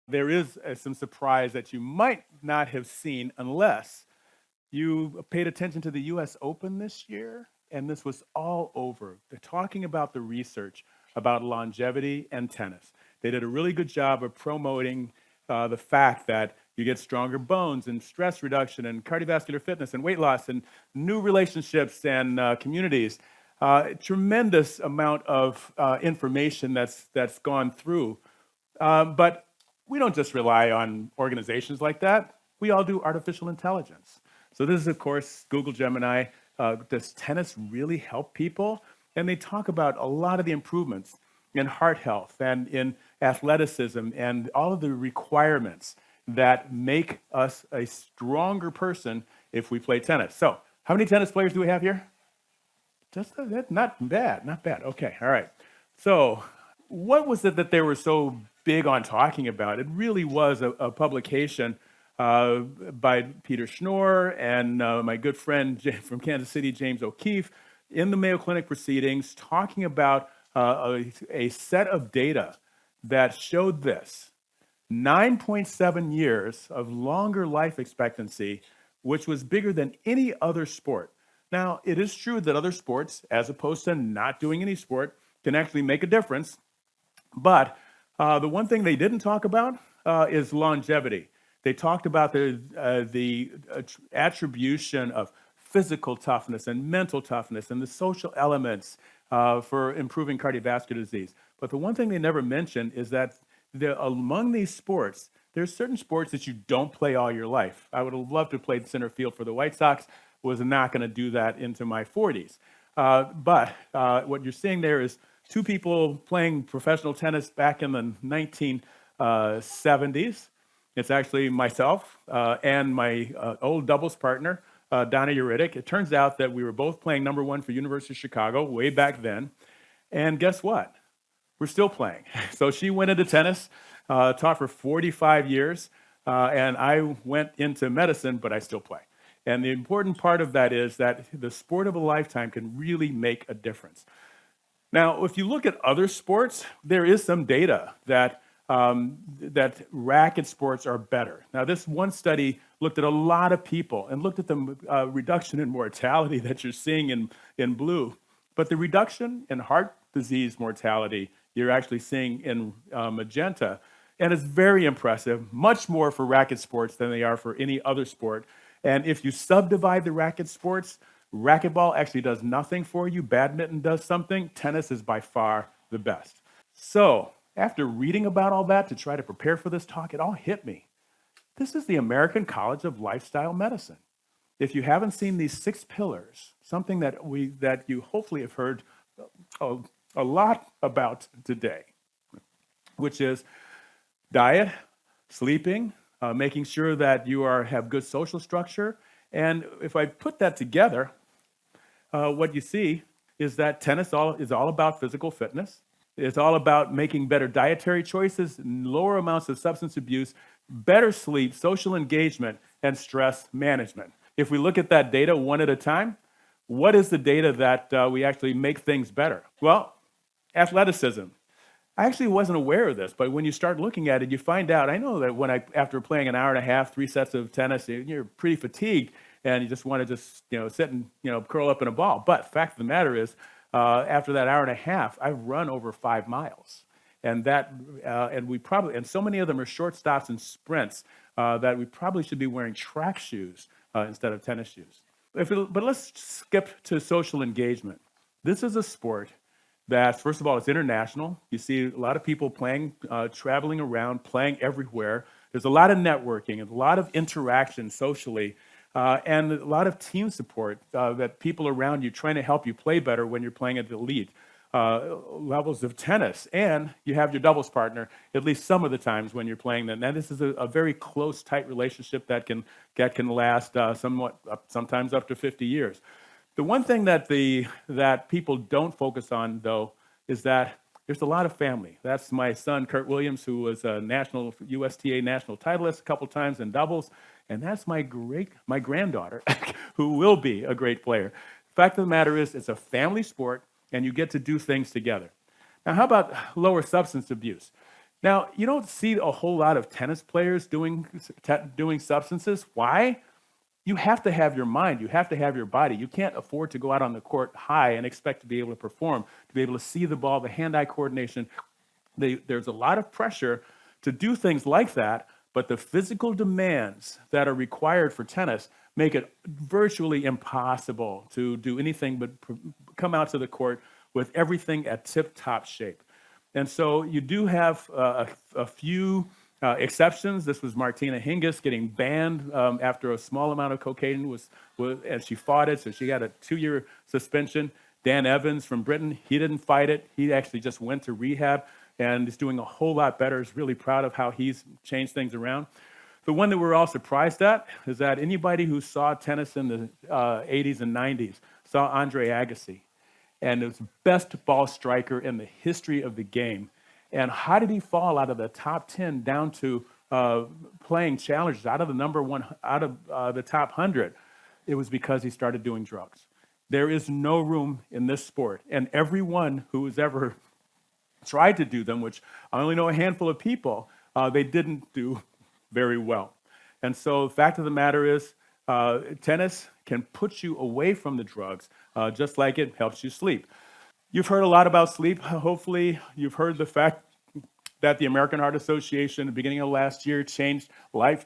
There is some surprise that you might not have seen unless you paid attention to the US Open this year, and this was all over. They're talking about the research about longevity and tennis. They did a really good job of promoting the fact that you get stronger bones and stress reduction and cardiovascular fitness and weight loss and new relationships and communities. Tremendous amount of information that's gone through. But we don't just rely on organizations like that. We all do artificial intelligence. So this is, of course, Google Gemini. Does tennis really help people? And they talk about a lot of the improvements in heart health and in athleticism and all of the requirements that make us a stronger person if we play tennis. So how many tennis players do we have here? Just not bad, not bad. Okay, all right. So what was it that they were so big on talking about? It really was a publication by Peter Schnorr and my good friend from Kansas City, James O'Keefe, in the Mayo Clinic proceedings, talking about a set of data that showed this: 9.7 years of longer life expectancy, which was bigger than any other sport. Now, it is true that other sports, as opposed to not doing any sport, can actually make a difference. But the one thing they didn't talk about is longevity. They talked about the attribution of physical toughness and mental toughness and the social elements for improving cardiovascular disease. But the one thing they never mentioned is that among these sports, there's certain sports that you don't play all your life. I would have loved to play center field for the White Sox, was not going to do that into my 40s. But what you're seeing there is two people playing professional tennis back in the 1970s. It's actually myself and my old doubles partner, Donna Uritic. It turns out that we were both playing number one for University of Chicago way back then. And guess what? We're still playing. So she went into tennis, taught for 45 years, and I went into medicine, but I still play. And the important part of that is that the sport of a lifetime can really make a difference. Now, if you look at other sports, there is some data that racket sports are better. Now, this one study looked at a lot of people and looked at the reduction in mortality that you're seeing in blue. But the reduction in heart disease mortality you're actually seeing in magenta, and it's very impressive, much more for racket sports than they are for any other sport. And if you subdivide the racket sports, racquetball actually does nothing for you. Badminton does something. Tennis is by far the best. So after reading about all that to try to prepare for this talk, it all hit me. This is the American College of Lifestyle Medicine. If you haven't seen these 6 pillars, something that you hopefully have heard a lot about today, which is diet, sleeping, making sure that you have good social structure. And if I put that together, what you see is that tennis is all about physical fitness. It's all about making better dietary choices, lower amounts of substance abuse, better sleep, social engagement, and stress management. If we look at that data one at a time, what is the data that we actually make things better? Well, athleticism. I actually wasn't aware of this, but when you start looking at it, you find out. I know that after playing an hour and a half, 3 sets of tennis, you're pretty fatigued, and you just want to sit and curl up in a ball. But fact of the matter is, after that hour and a half, I've run over 5 miles, and so many of them are short stops and sprints that we probably should be wearing track shoes instead of tennis shoes. But let's skip to social engagement. This is a sport that, first of all, it's international. You see a lot of people playing, traveling around, playing everywhere. There's a lot of networking and a lot of interaction socially, and a lot of team support that people around you trying to help you play better when you're playing at the elite levels of tennis. And you have your doubles partner at least some of the times when you're playing them. And this is a very close, tight relationship that can last sometimes up to 50 years. The one thing that people don't focus on, though, is that there's a lot of family. That's my son, Kurt Williams, who was a USTA national titleist a couple times in doubles, and that's my granddaughter, who will be a great player. The fact of the matter is, it's a family sport, and you get to do things together. Now, how about lower substance abuse? Now, you don't see a whole lot of tennis players doing substances. Why? You have to have your mind, you have to have your body. You can't afford to go out on the court high and expect to be able to perform, to be able to see the ball, the hand-eye coordination. There's a lot of pressure to do things like that, but the physical demands that are required for tennis make it virtually impossible to do anything but come out to the court with everything at tip-top shape. And so you do have a few exceptions. This was Martina Hingis getting banned after a small amount of cocaine and she fought it, so she got a 2-year suspension. Dan Evans from Britain, he didn't fight it. He actually just went to rehab and is doing a whole lot better. Is really proud of how he's changed things around. The one that we're all surprised at is that anybody who saw tennis in the 80s and 90s saw Andre Agassi, and was best ball striker in the history of the game. And how did he fall out of the top 10 down to playing challengers out of the number one, out of the top 100? It was because he started doing drugs. There is no room in this sport. And everyone who has ever tried to do them, which I only know a handful of people, they didn't do very well. And so the fact of the matter is, tennis can put you away from the drugs, just like it helps you sleep. You've heard a lot about sleep. Hopefully, you've heard the fact that the American Heart Association, at the beginning of last year, changed Life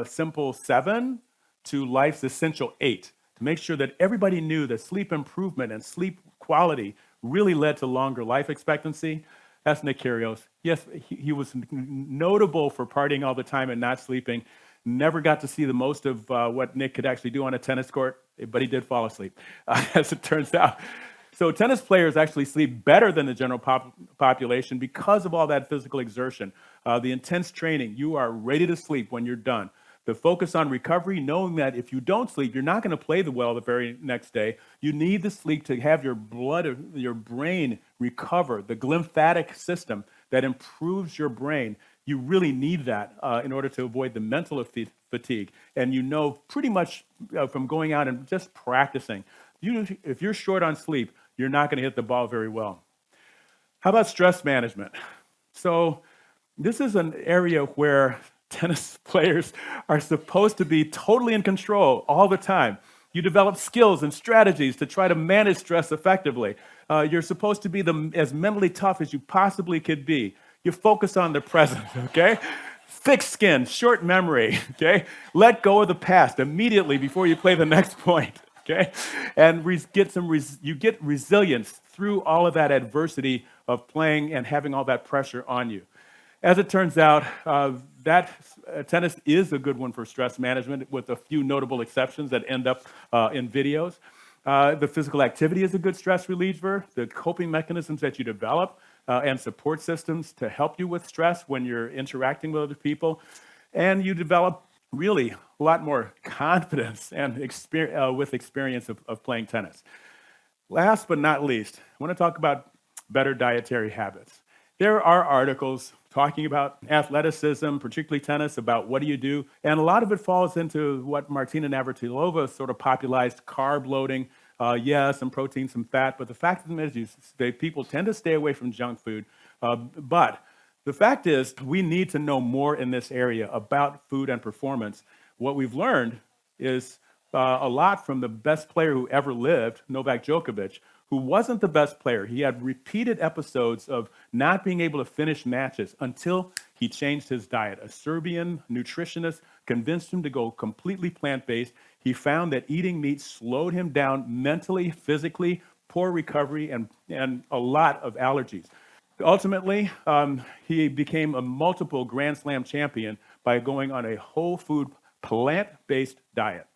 Simple 7 to Life's Essential 8 to make sure that everybody knew that sleep improvement and sleep quality really led to longer life expectancy. That's Nick Kyrgios. Yes, he was notable for partying all the time and not sleeping. Never got to see the most of what Nick could actually do on a tennis court, but he did fall asleep, as it turns out. So tennis players actually sleep better than the general population because of all that physical exertion, the intense training. You are ready to sleep when you're done. The focus on recovery, knowing that if you don't sleep, you're not going to play well the very next day. You need the sleep to have your blood, your brain recover, the glymphatic system that improves your brain. You really need that in order to avoid the mental fatigue. And you know pretty much from going out and just practicing, if you're short on sleep, you're not going to hit the ball very well. How about stress management? So this is an area where tennis players are supposed to be totally in control all the time. You develop skills and strategies to try to manage stress effectively. You're supposed to be as mentally tough as you possibly could be. You focus on the present, okay? Thick skin, short memory, okay? Let go of the past immediately before you play the next point, okay? And you get resilience through all of that adversity of playing and having all that pressure on you. As it turns out, tennis is a good one for stress management, with a few notable exceptions that end up in videos. The physical activity is a good stress reliever. The coping mechanisms that you develop and support systems to help you with stress when you're interacting with other people. And you develop really a lot more confidence and with experience of playing tennis. Last but not least, I want to talk about better dietary habits. There are articles talking about athleticism, particularly tennis, about what do you do. And a lot of it falls into what Martina Navratilova sort of popularized: carb loading, some protein, some fat. But the fact of the matter is that people tend to stay away from junk food. But the fact is, we need to know more in this area about food and performance. What we've learned is a lot from the best player who ever lived, Novak Djokovic, who wasn't the best player. He had repeated episodes of not being able to finish matches until he changed his diet. A Serbian nutritionist convinced him to go completely plant-based. He found that eating meat slowed him down mentally, physically, poor recovery, and a lot of allergies. Ultimately, he became a multiple Grand Slam champion by going on a whole food, plant-based diet.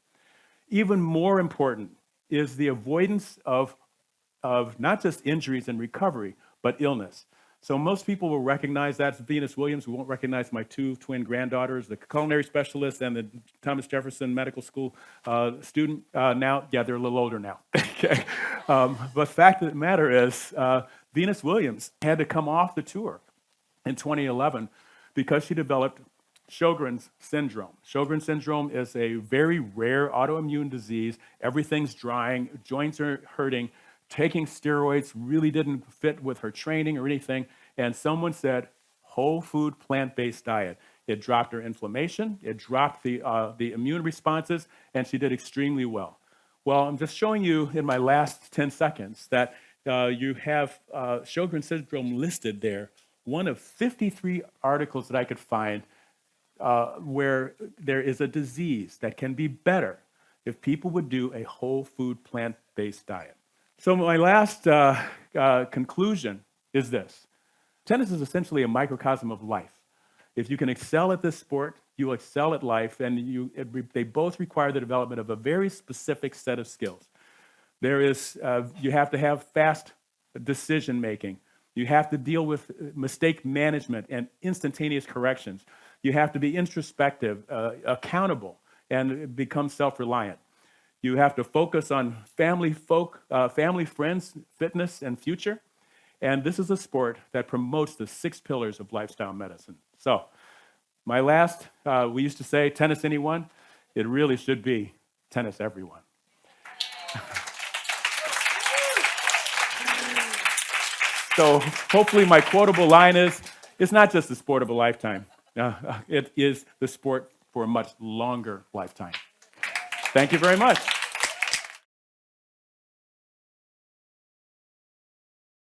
Even more important is the avoidance of not just injuries and recovery, but illness. So most people will recognize that. Venus Williams, who won't recognize my two twin granddaughters, the culinary specialist and the Thomas Jefferson Medical School student now. Yeah, they're a little older now. Okay. But the fact of the matter is, Venus Williams had to come off the tour in 2011 because she developed Sjogren's syndrome. Sjogren's syndrome is a very rare autoimmune disease. Everything's drying, joints are hurting. Taking steroids really didn't fit with her training or anything. And someone said, whole food, plant-based diet. It dropped her inflammation, it dropped the immune responses, and she did extremely well. Well, I'm just showing you in my last 10 seconds that you have Sjogren's syndrome listed there, one of 53 articles that I could find where there is a disease that can be better if people would do a whole food, plant-based diet. So my last conclusion is this. Tennis is essentially a microcosm of life. If you can excel at this sport, you will excel at life, and they both require the development of a very specific set of skills. You have to have fast decision-making. You have to deal with mistake management and instantaneous corrections. You have to be introspective, accountable, and become self-reliant. You have to focus on family, friends, fitness, and future. And this is a sport that promotes the 6 pillars of lifestyle medicine. So, my last, we used to say, tennis anyone. It really should be tennis everyone. So, hopefully my quotable line is, it's not just the sport of a lifetime. It is the sport for a much longer lifetime. Thank you very much.